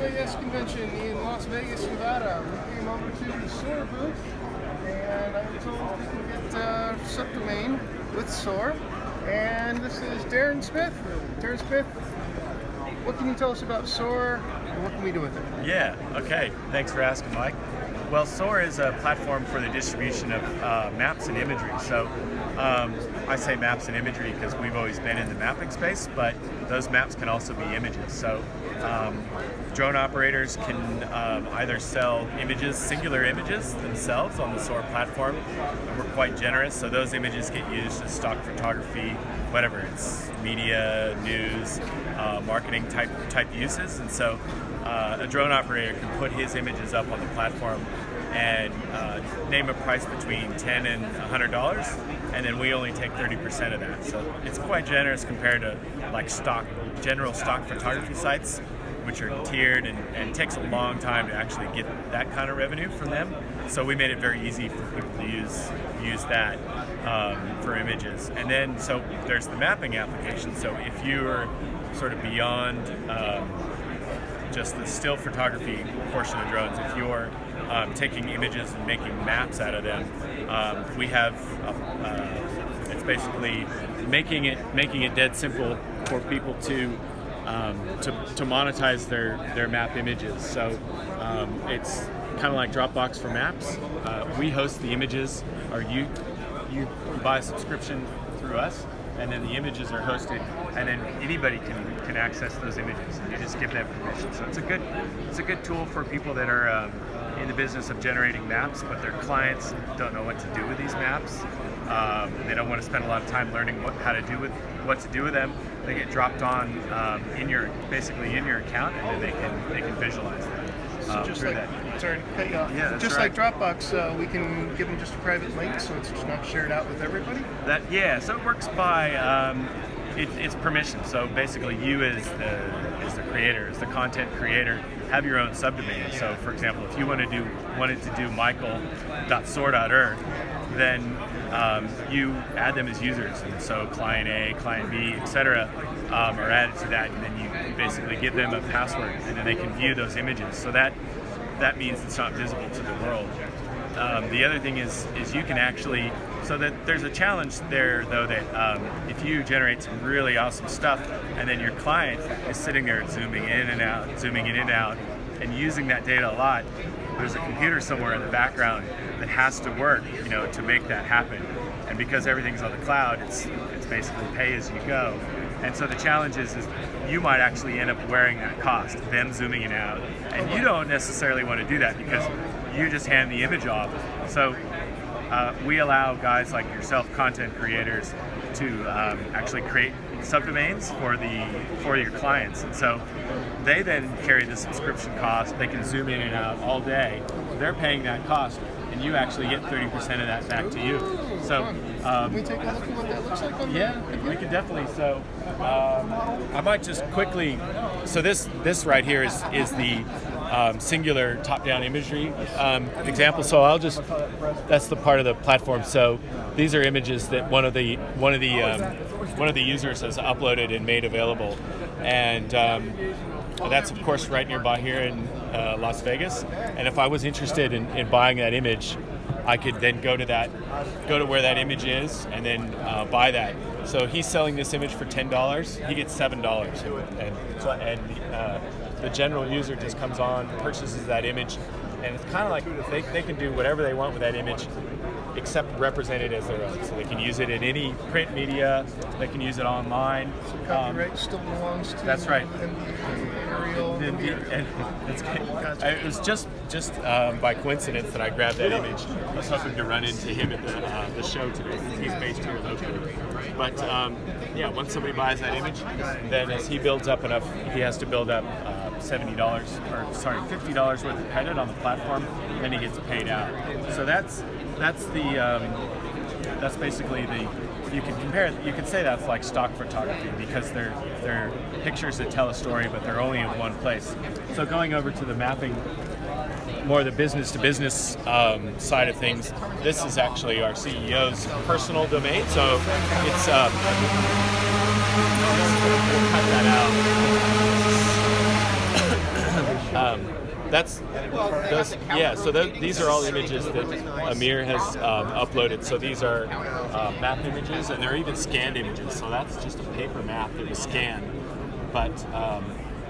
UAS convention in Las Vegas, Nevada. We came over to the Soar booth, and I was told we can get subdomain with Soar. And this is Darren Smith. Darren Smith, what can you tell us about Soar, and what can we do with it? Yeah, okay. Thanks for asking, Mike. Well, Soar is a platform for the distribution of maps and imagery. So I say maps and imagery because we've always been in the mapping space, but those maps can also be images. So drone operators can either sell images, singular images themselves on the Soar platform. We're quite generous, so those images get used as stock photography, whatever it's media, news, marketing type uses. And so a drone operator can put his images up on the platform and name a price between $10 and $100, and then we only take 30% of that. So it's quite generous compared to like general stock photography sites, which are tiered and takes a long time to actually get that kind of revenue from them. So we made it very easy for people to use that for images. And then so there's the mapping application. So if you're sort of beyond just the still photography portion of drones, if you're taking images and making maps out of them, we have it's basically making it dead simple for people to monetize their map images. So it's kind of like Dropbox for maps. We host the images, or you buy a subscription through us, and then the images are hosted, and then anybody can access those images, and you just give them permission. So it's a good tool for people that are in the business of generating maps, but their clients don't know what to do with these maps. They don't want to spend a lot of time learning what to do with them. They get dropped on in your account, and then they can visualize them. So just like like Dropbox, we can give them just a private link, so it's just not shared out with everybody. So it works by it's permission. So basically, you as the creator, as the content creator, have your own subdomain. So for example, if you wanted to do michael.soar.earth, then you add them as users, and so client A, client B, etc. Are added to that, and then you basically give them a password, and then they can view those images. So that means it's not visible to the world. The other thing is you can actually, so that there's a challenge there though, that if you generate some really awesome stuff, and then your client is sitting there zooming in and out, and using that data a lot, there's a computer somewhere in the background that has to work, to make that happen. And because everything's on the cloud, it's basically pay as you go. And so the challenge is you might actually end up wearing that cost, them zooming in and out, and you don't necessarily want to do that because you just hand the image off. So we allow guys like yourself, content creators, to actually create subdomains for your clients, and so they then carry the subscription cost. They can zoom in and out all day. They're paying that cost, and you actually get 30% of that back to you. So can we take a look at what that looks like on we can definitely. So I might just quickly. So this right here is the singular top-down imagery example. So that's the part of the platform. So these are images that one of the users has uploaded and made available, and that's of course right nearby here in Las Vegas. And if I was interested in buying that image, I could then go to where that image is, and then buy that. So he's selling this image for $10. He gets $7, and the general user just comes on, purchases that image, and it's kind of like they can do whatever they want with that image, except represent it as their own. So they can use it in any print media, they can use it online. So copyright still belongs to that's right. Ariel. It was just by coincidence that I grabbed that image. I was hoping to run into him at the show today. He's based here locally. But once somebody buys that image, then as he builds up enough, he has to build up $50 worth of credit on the platform, then he gets paid out. So that's basically you can compare it, you can say that's like stock photography because they're pictures that tell a story, but they're only in one place. So going over to the mapping, more the business to business side of things, this is actually our CEO's personal domain. So it's we'll cut that out. That's those. Yeah. So these are all images that Amir has uploaded. So these are map images, and they're even scanned images. So that's just a paper map that was scanned, but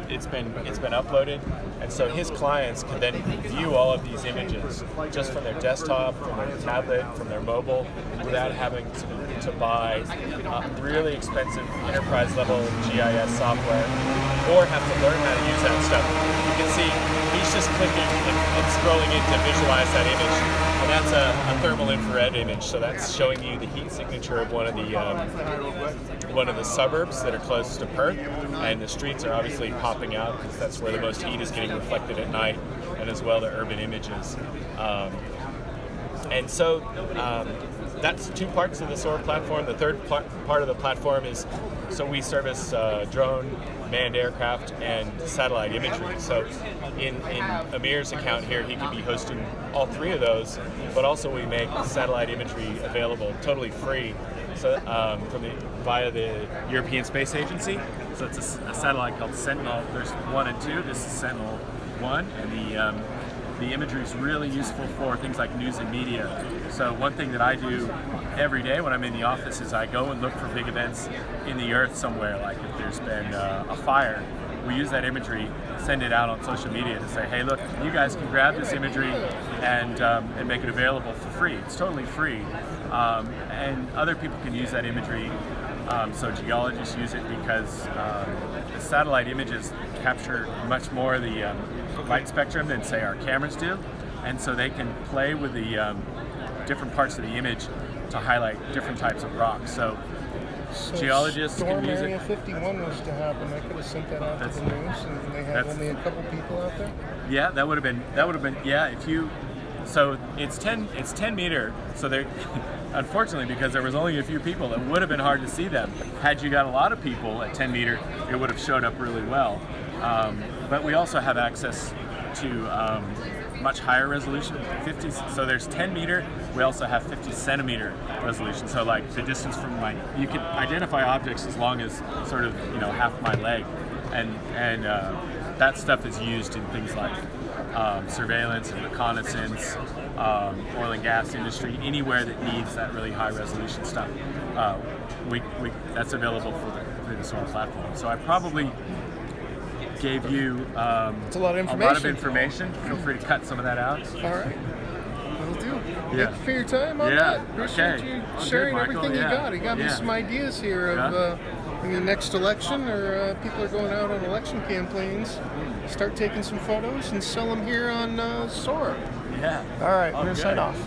it's been uploaded, and so his clients can then view all of these images just from their desktop, from their tablet, from their mobile, without having to buy really expensive enterprise level GIS software or have to learn how to use that stuff. You can see he's just clicking and scrolling in to visualize that image, and that's a thermal infrared image. So that's showing you the heat signature of one of the suburbs that are close to Perth, and the streets are obviously popping out because that's where the most heat is getting reflected at night, and as well the urban images. And so that's two parts of the Soar platform. The third part of the platform is, so we service drone, manned aircraft, and satellite imagery. So in Amir's account here, he could be hosting all three of those, but also we make satellite imagery available totally free. So via the European Space Agency. So it's a satellite called Sentinel. There's 1 and 2. This is Sentinel 1, and the imagery is really useful for things like news and media. So one thing that I do every day when I'm in the office is I go and look for big events in the earth somewhere, like if there's been a fire. We use that imagery, send it out on social media to say, hey, look, you guys can grab this imagery and make it available for free. It's totally free. And other people can use that imagery. So geologists use it because the satellite images capture much more of the light spectrum than, say, our cameras do. And so they can play with the different parts of the image to highlight different types of rocks. So geologists can use Area it. 51 was to happen. I could have sent that out to the news, and they had only a couple people out there. Yeah, that would have been. Yeah, if you. So it's 10 meter. So there, unfortunately, because there was only a few people, it would have been hard to see them. Had you got a lot of people at 10 meter, it would have showed up really well. But we also have access to much higher resolution, 50. So there's 10 meter. We also have 50 centimeter resolution. So like the distance from you can identify objects as long as sort of half my leg, and that stuff is used in things like surveillance and reconnaissance, oil and gas industry, anywhere that needs that really high resolution stuff. That's available through the Soar platform. So I probably gave you it's a lot of information. Feel free to cut some of that out. All right. Will do. Yeah. Thank you for your time on that. Appreciate you sharing everything you got. You got me some ideas here of the next election, or people are going out on election campaigns. Start taking some photos and sell them here on Soar. Yeah. All right, we're going to sign off.